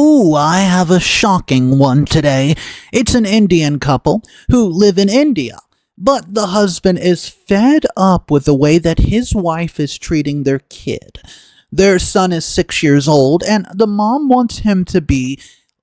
Ooh, I have a shocking one today. It's an Indian couple who live in India, but the husband is fed up with the way that his wife is treating their kid. Their son is 6 years old, and the mom wants him to be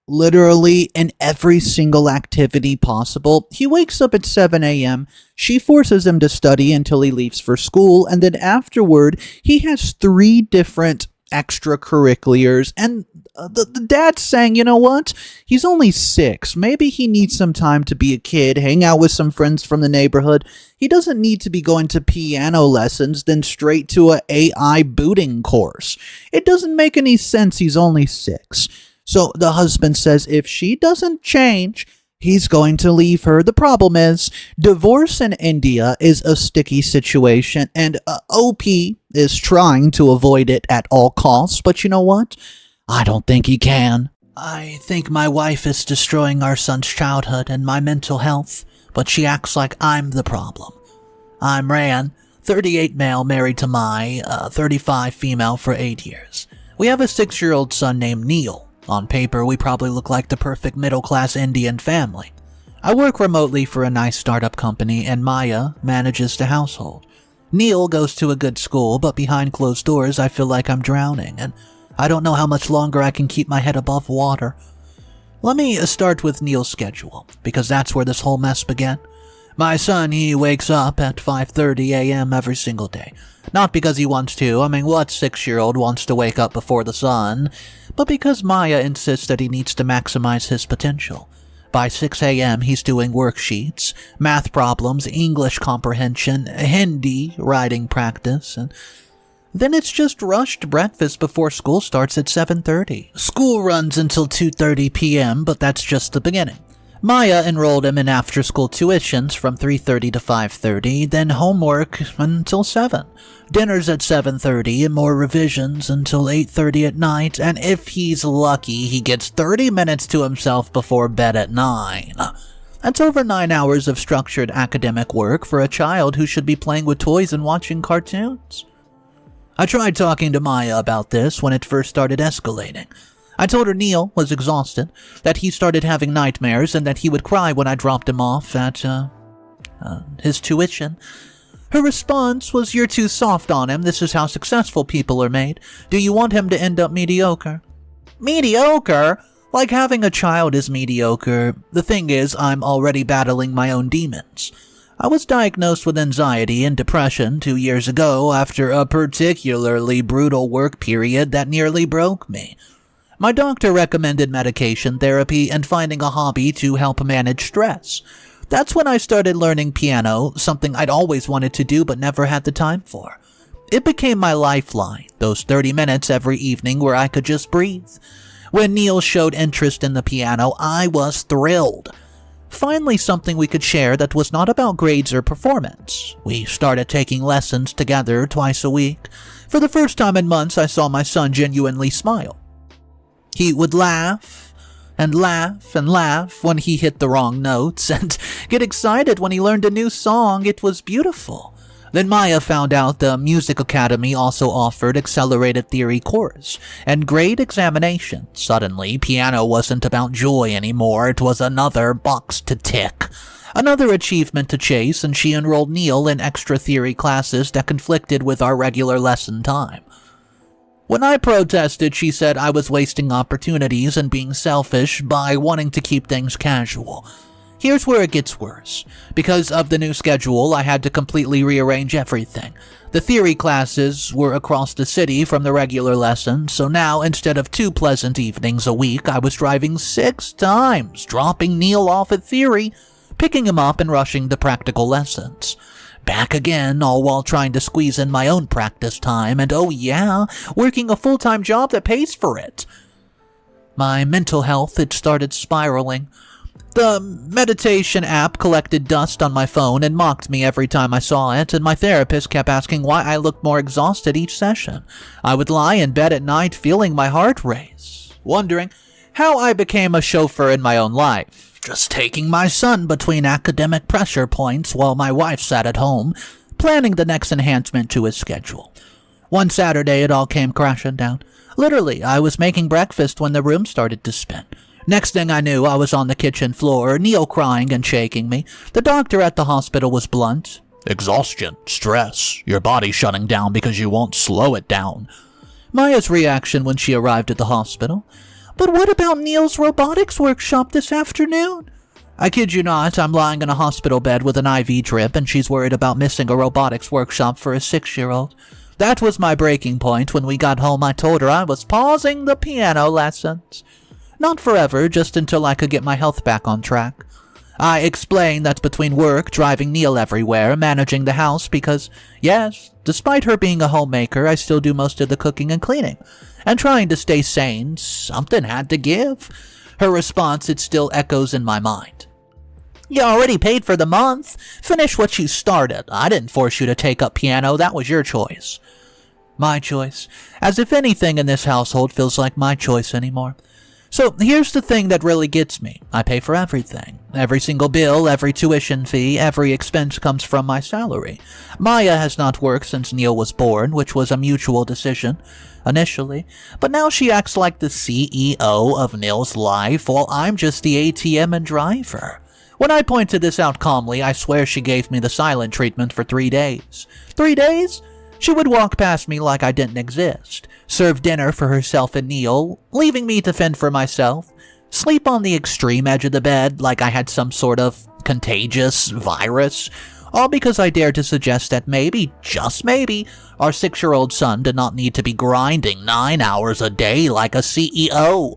literally in every single activity possible. He wakes up at 7 a.m., she forces him to study until he leaves for school, and then afterward, he has 3 different extracurriculars, and the dad's saying, you know what, he's only 6, maybe he needs some time to be a kid, hang out with some friends from the neighborhood. He doesn't need to be going to piano lessons, then straight to a AI booting course. It doesn't make any sense, he's only 6. So the husband says if she doesn't change, he's going to leave her. The problem is, divorce in India is a sticky situation, and OP is trying to avoid it at all costs, but you know what? I don't think he can. I think my wife is destroying our son's childhood and my mental health, but she acts like I'm the problem. I'm Rayan, 38 male married to Mai, 35 female for 8 years. We have a 6-year-old son named Neil. On paper, we probably look like the perfect middle-class Indian family. I work remotely for a nice startup company, and Maya manages the household. Neil goes to a good school, but behind closed doors, I feel like I'm drowning, and I don't know how much longer I can keep my head above water. Let me start with Neil's schedule, because that's where this whole mess began. My son, he wakes up at 5:30 a.m. every single day. Not because he wants to, I mean, what 6-year-old wants to wake up before the sun? But because Maya insists that he needs to maximize his potential. By 6 a.m., he's doing worksheets, math problems, English comprehension, Hindi writing practice, and then it's just rushed breakfast before school starts at 7:30. School runs until 2:30 p.m., but that's just the beginning. Maya enrolled him in after-school tuitions from 3:30 to 5:30, then homework until 7. Dinners at 7:30 and more revisions until 8:30 at night, and if he's lucky, he gets 30 minutes to himself before bed at 9. That's over 9 hours of structured academic work for a child who should be playing with toys and watching cartoons. I tried talking to Maya about this when it first started escalating. I told her Neil was exhausted, that he started having nightmares, and that he would cry when I dropped him off at, his tuition. Her response was, "You're too soft on him. This is how successful people are made. Do you want him to end up mediocre?" Mediocre? Like having a child is mediocre. The thing is, I'm already battling my own demons. I was diagnosed with anxiety and depression 2 years ago after a particularly brutal work period that nearly broke me. My doctor recommended medication therapy and finding a hobby to help manage stress. That's when I started learning piano, something I'd always wanted to do but never had the time for. It became my lifeline, those 30 minutes every evening where I could just breathe. When Neil showed interest in the piano, I was thrilled. Finally, something we could share that was not about grades or performance. We started taking lessons together twice a week. For the first time in months, I saw my son genuinely smile. He would laugh and laugh and laugh when he hit the wrong notes and get excited when he learned a new song. It was beautiful. Then Maya found out the Music Academy also offered accelerated theory course and grade examination. Suddenly, piano wasn't about joy anymore. It was another box to tick, another achievement to chase, and she enrolled Neil in extra theory classes that conflicted with our regular lesson time. When I protested, she said I was wasting opportunities and being selfish by wanting to keep things casual. Here's where it gets worse. Because of the new schedule, I had to completely rearrange everything. The theory classes were across the city from the regular lessons, so now instead of 2 pleasant evenings a week, I was driving 6 times, dropping Neil off at theory, picking him up and rushing to practical lessons. Back again, all while trying to squeeze in my own practice time, and oh yeah, working a full-time job that pays for it. My mental health had started spiraling. The meditation app collected dust on my phone and mocked me every time I saw it, and my therapist kept asking why I looked more exhausted each session. I would lie in bed at night feeling my heart race, wondering how I became a chauffeur in my own life. Just taking my son between academic pressure points while my wife sat at home, planning the next enhancement to his schedule. One Saturday, it all came crashing down. Literally, I was making breakfast when the room started to spin. Next thing I knew, I was on the kitchen floor, Neil crying and shaking me. The doctor at the hospital was blunt. Exhaustion, stress, your body shutting down because you won't slow it down. Maya's reaction when she arrived at the hospital. But what about Neil's robotics workshop this afternoon? I kid you not, I'm lying in a hospital bed with an IV drip and she's worried about missing a robotics workshop for a 6-year-old. That was my breaking point. When we got home, I told her I was pausing the piano lessons. Not forever, just until I could get my health back on track. I explained that between work, driving Neil everywhere, managing the house because, yes, despite her being a homemaker, I still do most of the cooking and cleaning. And trying to stay sane, something had to give. Her response, it still echoes in my mind. You already paid for the month. Finish what you started. I didn't force you to take up piano. That was your choice. My choice. As if anything in this household feels like my choice anymore. So here's the thing that really gets me. I pay for everything. Every single bill, every tuition fee, every expense comes from my salary. Maya has not worked since Neil was born, which was a mutual decision initially. But now she acts like the CEO of Neil's life while I'm just the ATM and driver. When I pointed this out calmly, I swear she gave me the silent treatment for 3 days. 3 days? She would walk past me like I didn't exist, serve dinner for herself and Neil, leaving me to fend for myself, sleep on the extreme edge of the bed like I had some sort of contagious virus, all because I dared to suggest that maybe, just maybe, our 6-year-old son did not need to be grinding 9 hours a day like a CEO.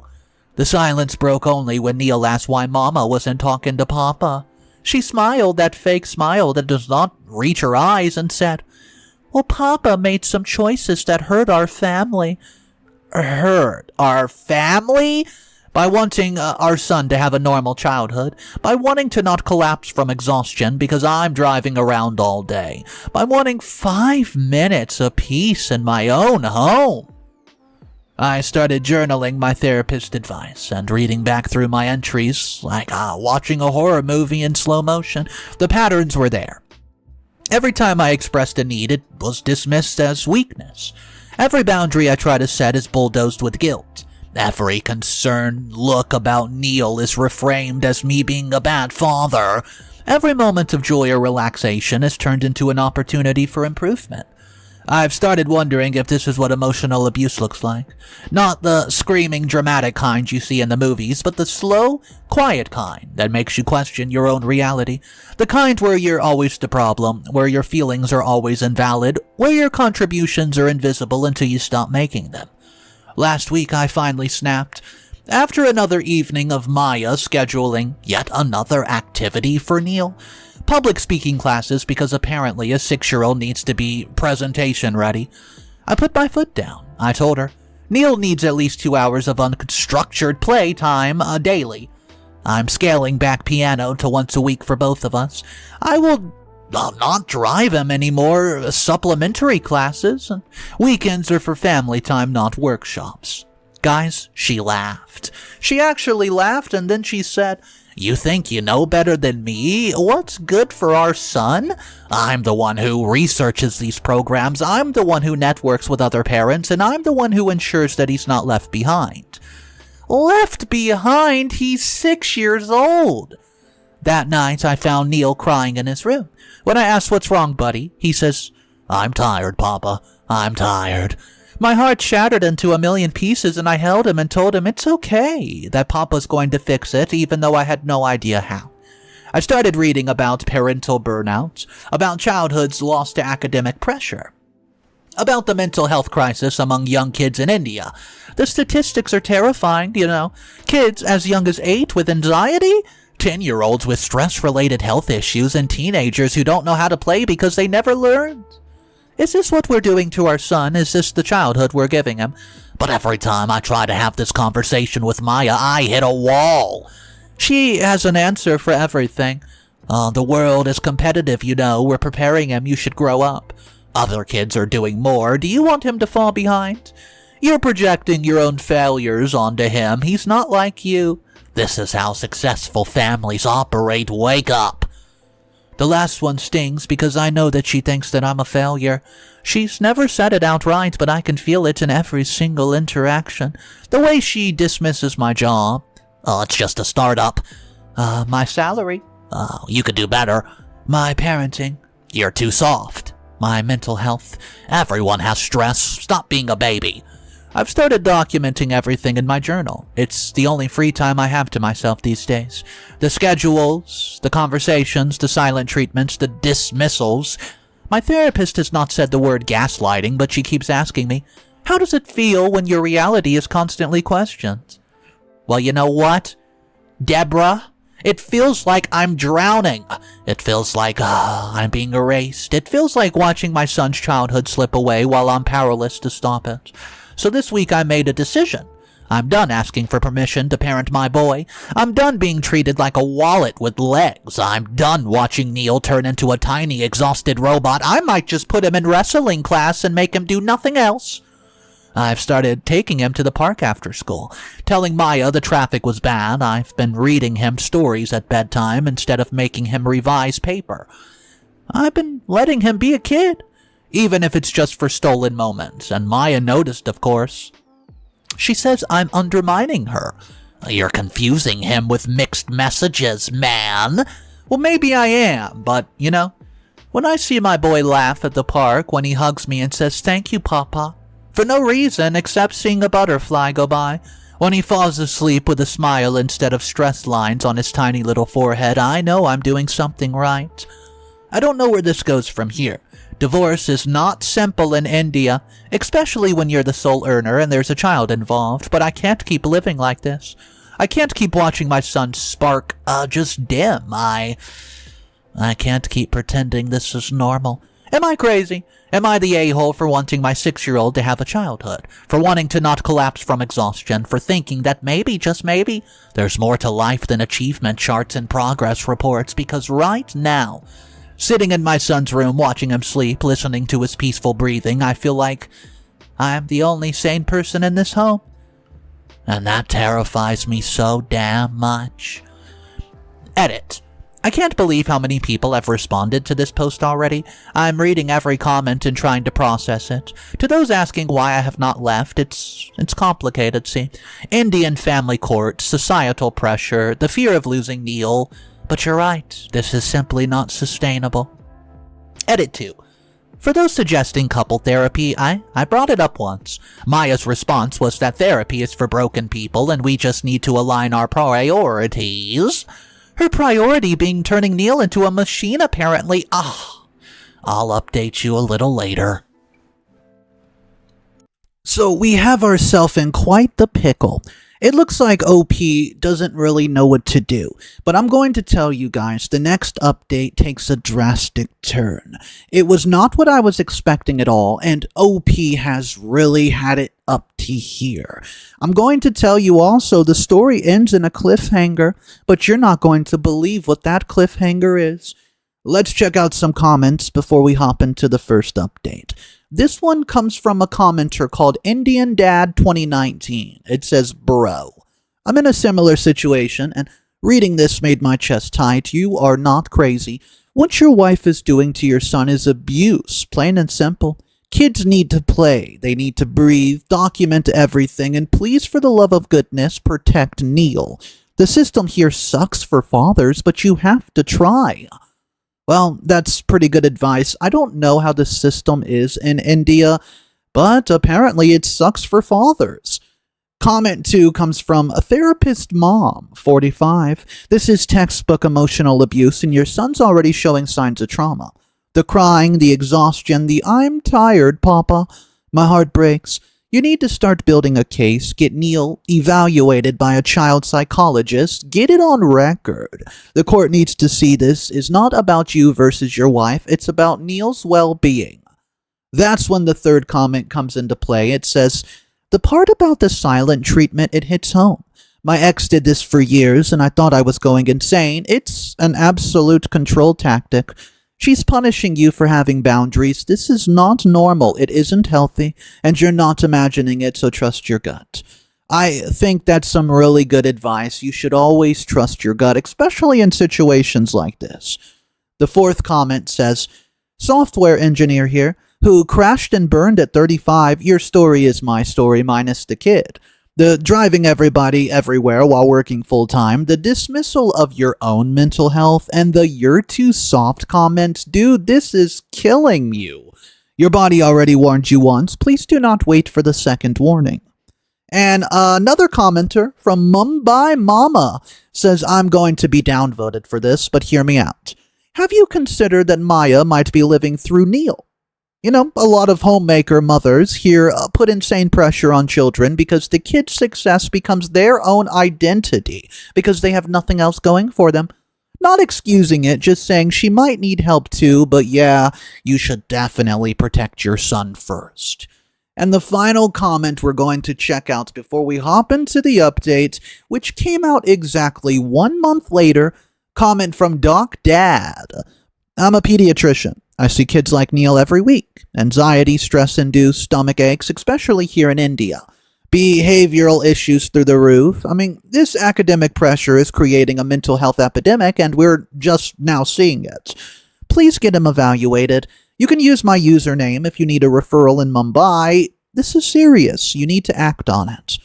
The silence broke only when Neil asked why Mama wasn't talking to Papa. She smiled, that fake smile that does not reach her eyes, and said, well, Papa made some choices that hurt our family. Hurt our family? By wanting our son to have a normal childhood. By wanting to not collapse from exhaustion because I'm driving around all day. By wanting 5 minutes of peace in my own home. I started journaling my therapist's advice and reading back through my entries like watching a horror movie in slow motion. The patterns were there. Every time I expressed a need, it was dismissed as weakness. Every boundary I try to set is bulldozed with guilt. Every concerned look about Neil is reframed as me being a bad father. Every moment of joy or relaxation is turned into an opportunity for improvement. I've started wondering if this is what emotional abuse looks like. Not the screaming, dramatic kind you see in the movies, but the slow, quiet kind that makes you question your own reality. The kind where you're always the problem, where your feelings are always invalid, where your contributions are invisible until you stop making them. Last week I finally snapped. After another evening of Maya scheduling yet another activity for Neil. Public speaking classes because apparently a 6-year-old needs to be presentation ready. I put my foot down. I told her, Neil needs at least 2 hours of unstructured play time daily. I'm scaling back piano to once a week for both of us. I will not drive him anymore. Supplementary classes. Weekends are for family time, not workshops. Guys, she laughed. She actually laughed and then she said, you think you know better than me? What's good for our son? I'm the one who researches these programs, I'm the one who networks with other parents, and I'm the one who ensures that he's not left behind. Left behind? He's 6 years old. That night, I found Neil crying in his room. When I asked what's wrong, buddy, he says, I'm tired, Papa. I'm tired. My heart shattered into a million pieces and I held him and told him it's okay, that Papa's going to fix it, even though I had no idea how. I started reading about parental burnout, about childhood's lost to academic pressure, about the mental health crisis among young kids in India. The statistics are terrifying, Kids as young as 8 with anxiety, 10-year-olds with stress-related health issues, and teenagers who don't know how to play because they never learned. Is this what we're doing to our son? Is this the childhood we're giving him? But every time I try to have this conversation with Maya, I hit a wall. She has an answer for everything. The world is competitive, We're preparing him. You should grow up. Other kids are doing more. Do you want him to fall behind? You're projecting your own failures onto him. He's not like you. This is how successful families operate. Wake up. The last one stings because I know that she thinks that I'm a failure. She's never said it outright, but I can feel it in every single interaction. The way she dismisses my job. Oh, it's just a startup. My salary. Oh, you could do better. My parenting. You're too soft. My mental health. Everyone has stress. Stop being a baby. I've started documenting everything in my journal. It's the only free time I have to myself these days. The schedules, the conversations, the silent treatments, the dismissals. My therapist has not said the word gaslighting, but she keeps asking me, how does it feel when your reality is constantly questioned? Well, you know what, Deborah? It feels like I'm drowning. It feels like I'm being erased. It feels like watching my son's childhood slip away while I'm powerless to stop it. So this week I made a decision. I'm done asking for permission to parent my boy. I'm done being treated like a wallet with legs. I'm done watching Neil turn into a tiny, exhausted robot. I might just put him in wrestling class and make him do nothing else. I've started taking him to the park after school, telling Maya the traffic was bad. I've been reading him stories at bedtime instead of making him revise paper. I've been letting him be a kid, even if it's just for stolen moments, and Maya noticed, of course. She says I'm undermining her. You're confusing him with mixed messages, man. Well, maybe I am, but, you know, when I see my boy laugh at the park when he hugs me and says, "Thank you, Papa," for no reason except seeing a butterfly go by, when he falls asleep with a smile instead of stress lines on his tiny little forehead, I know I'm doing something right. I don't know where this goes from here. Divorce is not simple in India, especially when you're the sole earner and there's a child involved, but I can't keep living like this. I can't keep watching my son's spark just dim. I can't keep pretending this is normal. Am I crazy? Am I the a-hole for wanting my 6-year-old to have a childhood? For wanting to not collapse from exhaustion? For thinking that maybe, just maybe, there's more to life than achievement charts and progress reports? Because right now, sitting in my son's room, watching him sleep, listening to his peaceful breathing, I feel like I'm the only sane person in this home. And that terrifies me so damn much. Edit. I can't believe how many people have responded to this post already. I'm reading every comment and trying to process it. To those asking why I have not left, it's complicated, see. Indian family court, societal pressure, the fear of losing Neil. But you're right, this is simply not sustainable. Edit 2. For those suggesting couple therapy, I brought it up once. Maya's response was that therapy is for broken people and we just need to align our priorities. Her priority being turning Neil into a machine, apparently. I'll update you a little later. So we have ourselves in quite the pickle. It looks like OP doesn't really know what to do, but I'm going to tell you guys, the next update takes a drastic turn. It was not what I was expecting at all, and OP has really had it up to here. I'm going to tell you also the story ends in a cliffhanger, but you're not going to believe what that cliffhanger is. Let's check out some comments before we hop into the first update. This one comes from a commenter called Indian Dad 2019. It says, "Bro, I'm in a similar situation, and reading this made my chest tight. You are not crazy. What your wife is doing to your son is abuse, plain and simple. Kids need to play. They need to breathe, document everything, and please, for the love of goodness, protect Neil. The system here sucks for fathers, but you have to try." Well, that's pretty good advice. I don't know how the system is in India, but apparently it sucks for fathers. Comment 2 comes from a therapist mom, 45. This is textbook emotional abuse and your son's already showing signs of trauma. The crying, the exhaustion, the "I'm tired, Papa." My heart breaks. You need to start building a case, get Neil evaluated by a child psychologist, get it on record. The court needs to see this is not about you versus your wife, it's about Neil's well-being. That's when the third comment comes into play. It says, "The part about the silent treatment, it hits home. My ex did this for years and I thought I was going insane. It's an absolute control tactic. She's punishing you for having boundaries. This is not normal. It isn't healthy, and you're not imagining it, so trust your gut." I think that's some really good advice. You should always trust your gut, especially in situations like this. The fourth comment says, software engineer here, who crashed and burned at 35. Your story is my story minus the kid. The driving everybody everywhere while working full-time, the dismissal of your own mental health, and the you're too soft comments. Dude, this is killing you. Your body already warned you once. Please do not wait for the second warning. And another commenter from Mumbai Mama says, I'm going to be downvoted for this, but hear me out. Have you considered that Maya might be living through Neil? You know, a lot of homemaker mothers here put insane pressure on children because the kid's success becomes their own identity because they have nothing else going for them. Not excusing it, just saying she might need help too, but yeah, you should definitely protect your son first. And the final comment we're going to check out before we hop into the update, which came out exactly 1 month later, comment from Doc Dad. I'm a pediatrician. I see kids like Neil every week. Anxiety, stress-induced stomach aches, especially here in India. Behavioral issues through the roof. I mean, this academic pressure is creating a mental health epidemic, and we're just now seeing it. Please get him evaluated. You can use my username if you need a referral in Mumbai. This is serious. You need to act on it.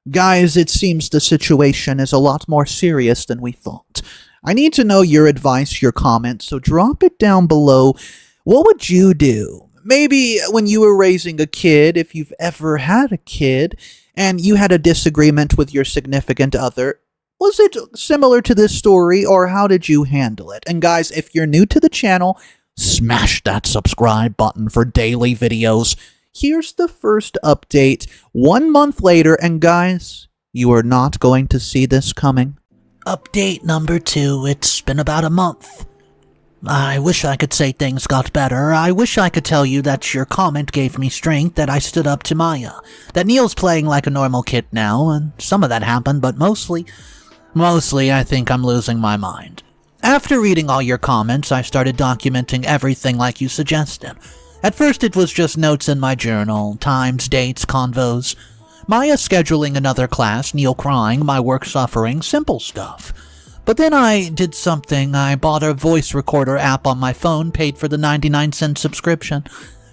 Guys, it seems the situation is a lot more serious than we thought. I need to know your advice, your comments, so drop it down below. What would you do? Maybe when you were raising a kid, if you've ever had a kid, and you had a disagreement with your significant other. Was it similar to this story, or how did you handle it? And guys, if you're new to the channel, smash that subscribe button for daily videos. Here's the first update 1 month later, and guys, you are not going to see this coming. Update number 2. It's been about a month. I wish I could say things got better. I wish I could tell you that your comment gave me strength, that I stood up to Maya, that Neil's playing like a normal kid now, and some of that happened, but mostly I think I'm losing my mind. After reading all your comments, I started documenting everything like you suggested. At first it was just notes in my journal, times, dates, convos. Maya scheduling another class, Neil crying, my work suffering, simple stuff. But then I did something. I bought a voice recorder app on my phone, paid for the 99-cent subscription.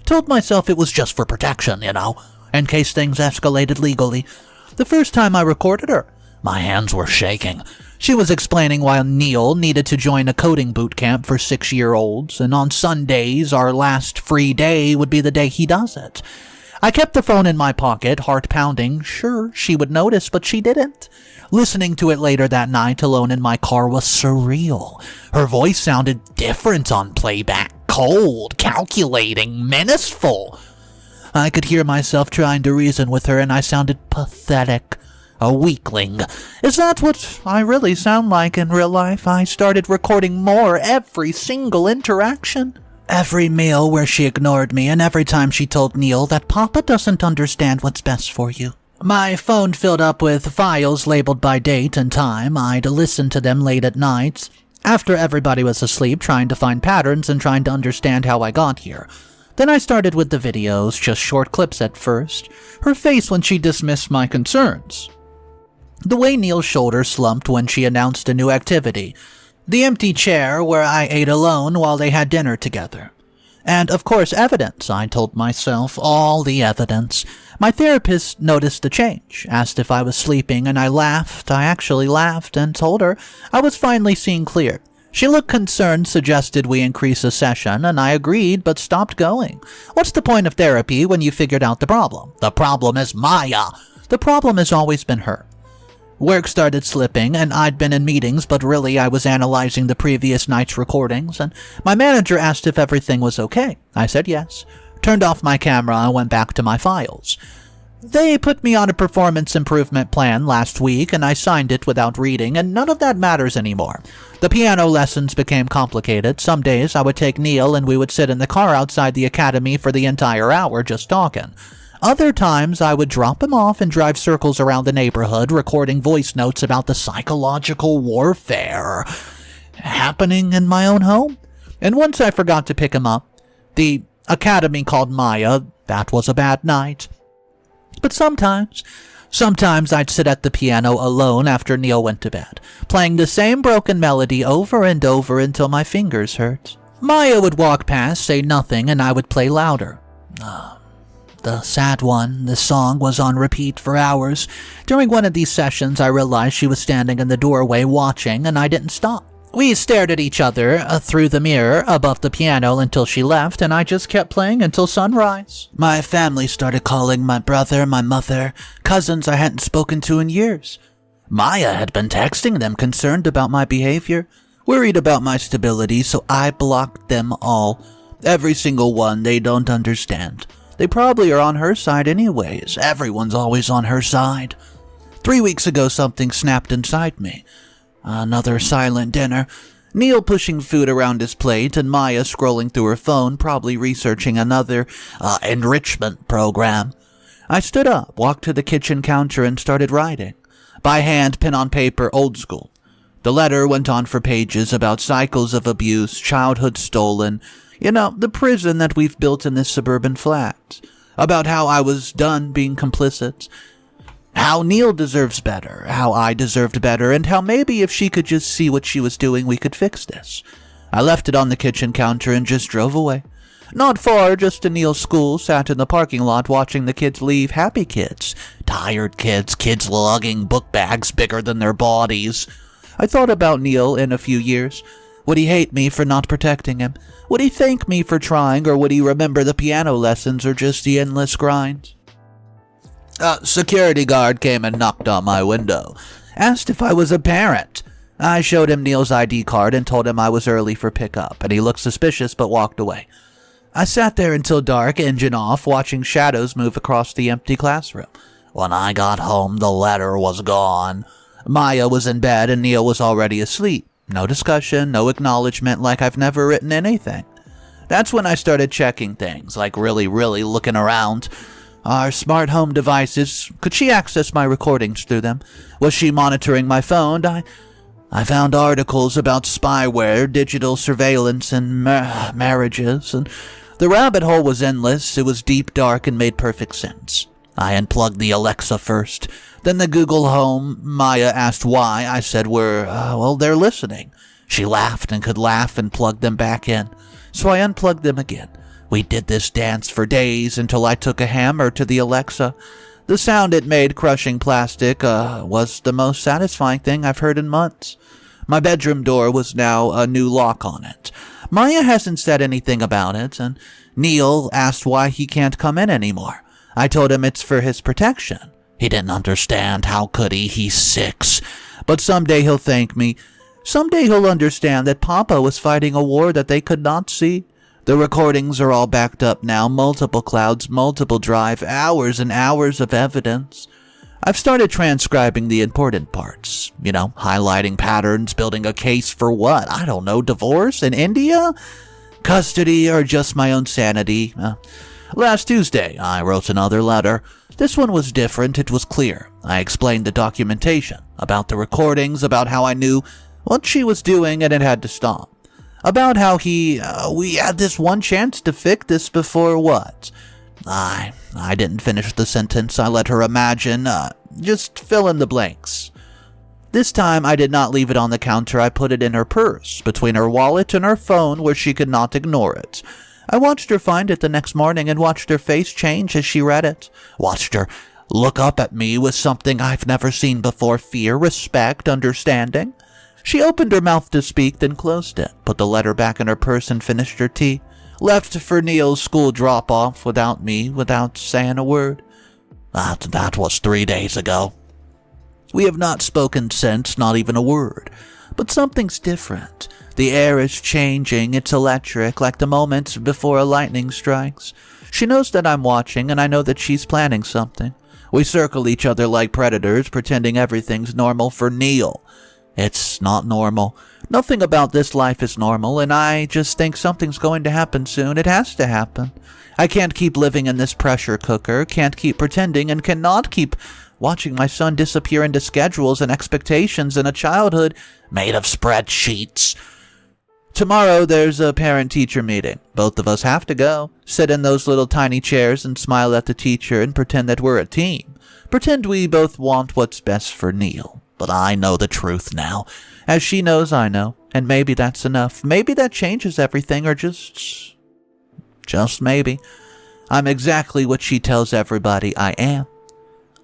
Told myself it was just for protection, you know, in case things escalated legally. The first time I recorded her, my hands were shaking. She was explaining why Neil needed to join a coding boot camp for 6-year-olds, and on Sundays, our last free day, would be the day he does it. I kept the phone in my pocket, heart pounding. Sure, she would notice, but she didn't. Listening to it later that night alone in my car was surreal. Her voice sounded different on playback, cold, calculating, menaceful. I could hear myself trying to reason with her, and I sounded pathetic. A weakling. Is that what I really sound like in real life? I started recording more every single interaction. Every meal where she ignored me, and every time she told Neil that Papa doesn't understand what's best for you. My phone filled up with files labeled by date and time. I'd listen to them late at night, after everybody was asleep, trying to find patterns and trying to understand how I got here. Then I started with the videos, just short clips at first. Her face when she dismissed my concerns. The way Neil's shoulder slumped when she announced a new activity. The empty chair where I ate alone while they had dinner together. And, of course, evidence, I told myself, all the evidence. My therapist noticed the change, asked if I was sleeping, and I laughed. I actually laughed and told her I was finally seeing clear. She looked concerned, suggested we increase a session, and I agreed but stopped going. What's the point of therapy when you figured out the problem? The problem is Maya. The problem has always been her. Work started slipping, and I'd been in meetings, but really I was analyzing the previous night's recordings, and my manager asked if everything was okay. I said yes, turned off my camera, and went back to my files. They put me on a performance improvement plan last week, and I signed it without reading, and none of that matters anymore. The piano lessons became complicated. Some days I would take Neil, and we would sit in the car outside the academy for the entire hour just talking. Other times, I would drop him off and drive circles around the neighborhood, recording voice notes about the psychological warfare happening in my own home. And once I forgot to pick him up. The academy called Maya. That was a bad night. But sometimes Sometimes I'd sit at the piano alone after Neil went to bed, playing the same broken melody over and over until my fingers hurt. Maya would walk past, say nothing, and I would play louder. The sad one, the song was on repeat for hours. During one of these sessions, I realized she was standing in the doorway watching, and I didn't stop. We stared at each other through the mirror above the piano until she left, and I just kept playing until sunrise. My family started calling my brother, my mother, cousins I hadn't spoken to in years. Maya had been texting them, concerned about my behavior, worried about my stability, so I blocked them all. Every single one. They don't understand. They probably are on her side anyways. Everyone's always on her side. 3 weeks ago, something snapped inside me. Another silent dinner. Neil pushing food around his plate and Maya scrolling through her phone, probably researching another enrichment program. I stood up, walked to the kitchen counter and started writing. By hand, pen on paper, old school. The letter went on for pages about cycles of abuse, childhood stolen, the prison that we've built in this suburban flat. About how I was done being complicit. How Neil deserves better, how I deserved better, and how maybe if she could just see what she was doing, we could fix this. I left it on the kitchen counter and just drove away. Not far, just to Neil's school, sat in the parking lot watching the kids leave. Happy kids. Tired kids, kids lugging book bags bigger than their bodies. I thought about Neil in a few years. Would he hate me for not protecting him? Would he thank me for trying, or would he remember the piano lessons or just the endless grind? A security guard came and knocked on my window. Asked if I was a parent. I showed him Neil's ID card and told him I was early for pickup, and he looked suspicious but walked away. I sat there until dark, engine off, watching shadows move across the empty classroom. When I got home, the letter was gone. Maya was in bed and Neil was already asleep. No discussion, no acknowledgement, like I've never written anything. That's when I started checking things, like really looking around. Our smart home devices, could she access my recordings through them? Was she monitoring my phone? I found articles about spyware, digital surveillance, and marriages, and the rabbit hole was endless. It was deep, dark, and made perfect sense. I unplugged the Alexa first, then the Google Home. Maya asked why. I said they're listening. She laughed and could laugh and plugged them back in, so I unplugged them again. We did this dance for days until I took a hammer to the Alexa. The sound it made crushing plastic was the most satisfying thing I've heard in months. My bedroom door was now a new lock on it. Maya hasn't said anything about it, and Neil asked why he can't come in anymore. I told him it's for his protection. He didn't understand. How could he? He's 6. But someday he'll thank me. Someday he'll understand that Papa was fighting a war that they could not see. The recordings are all backed up now, multiple clouds, multiple drive, hours and hours of evidence. I've started transcribing the important parts, highlighting patterns, building a case for what? I don't know, divorce in India? Custody or just my own sanity? Last Tuesday, I wrote another letter. This one was different, it was clear. I explained the documentation, about the recordings, about how I knew what she was doing and it had to stop. About how we had this one chance to fix this before what? I didn't finish the sentence. I let her imagine, just fill in the blanks. This time I did not leave it on the counter. I put it in her purse, between her wallet and her phone where she could not ignore it. I watched her find it the next morning and watched her face change as she read it. Watched her look up at me with something I've never seen before, fear, respect, understanding. She opened her mouth to speak, then closed it, put the letter back in her purse and finished her tea. Left for Neil's school drop-off without me, without saying a word. That was 3 days ago. We have not spoken since, not even a word. But something's different. The air is changing, it's electric, like the moments before a lightning strikes. She knows that I'm watching, and I know that she's planning something. We circle each other like predators, pretending everything's normal for Neil. It's not normal. Nothing about this life is normal, and I just think something's going to happen soon. It has to happen. I can't keep living in this pressure cooker, can't keep pretending, and cannot keep watching my son disappear into schedules and expectations and a childhood made of spreadsheets. Tomorrow there's a parent-teacher meeting. Both of us have to go, sit in those little tiny chairs and smile at the teacher and pretend that we're a team. Pretend we both want what's best for Neil. But I know the truth now, as she knows I know, and maybe that's enough. Maybe that changes everything, or just maybe. I'm exactly what she tells everybody I am.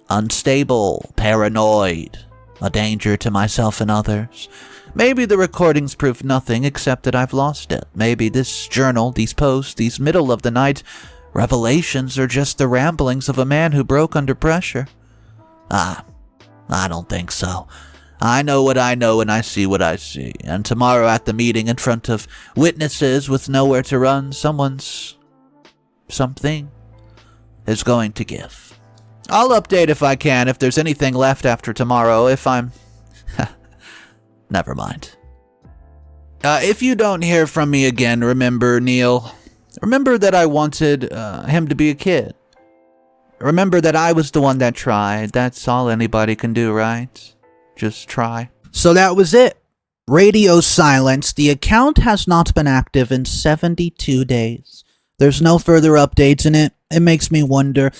Unstable, paranoid, a danger to myself and others. Maybe the recordings prove nothing except that I've lost it. Maybe this journal, these posts, these middle-of-the-night revelations are just the ramblings of a man who broke under pressure. I don't think so. I know what I know and I see what I see. And tomorrow at the meeting in front of witnesses with nowhere to run, something is going to give. I'll update if I can, if there's anything left after tomorrow, if I'm... Never mind. If you don't hear from me again, remember, Neil. Remember that I wanted him to be a kid. Remember that I was the one that tried. That's all anybody can do, right? Just try. So that was it. Radio silence. The account has not been active in 72 days. There's no further updates in it. It makes me wonder,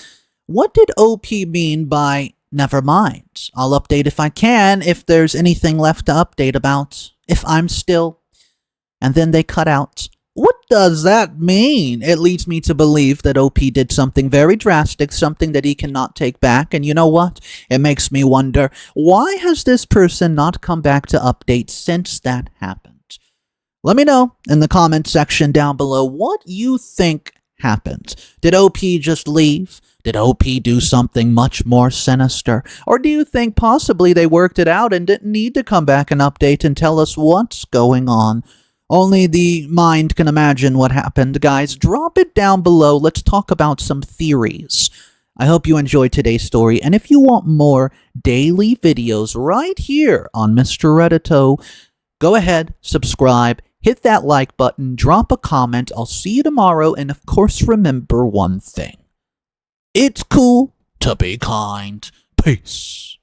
what did OP mean by never mind? I'll update if I can, if there's anything left to update about, if I'm still... And then they cut out. What does that mean? It leads me to believe that OP did something very drastic, something that he cannot take back. And you know what? It makes me wonder, why has this person not come back to update since that happened? Let me know in the comment section down below what you think happened. Did OP just leave? Did OP do something much more sinister? Or do you think possibly they worked it out and didn't need to come back and update and tell us what's going on? Only the mind can imagine what happened. Guys, drop it down below. Let's talk about some theories. I hope you enjoyed today's story, and if you want more daily videos right here on Mr. Reddito, go ahead, subscribe, hit that like button, drop a comment. I'll see you tomorrow, and of course remember one thing. It's cool to be kind. Peace.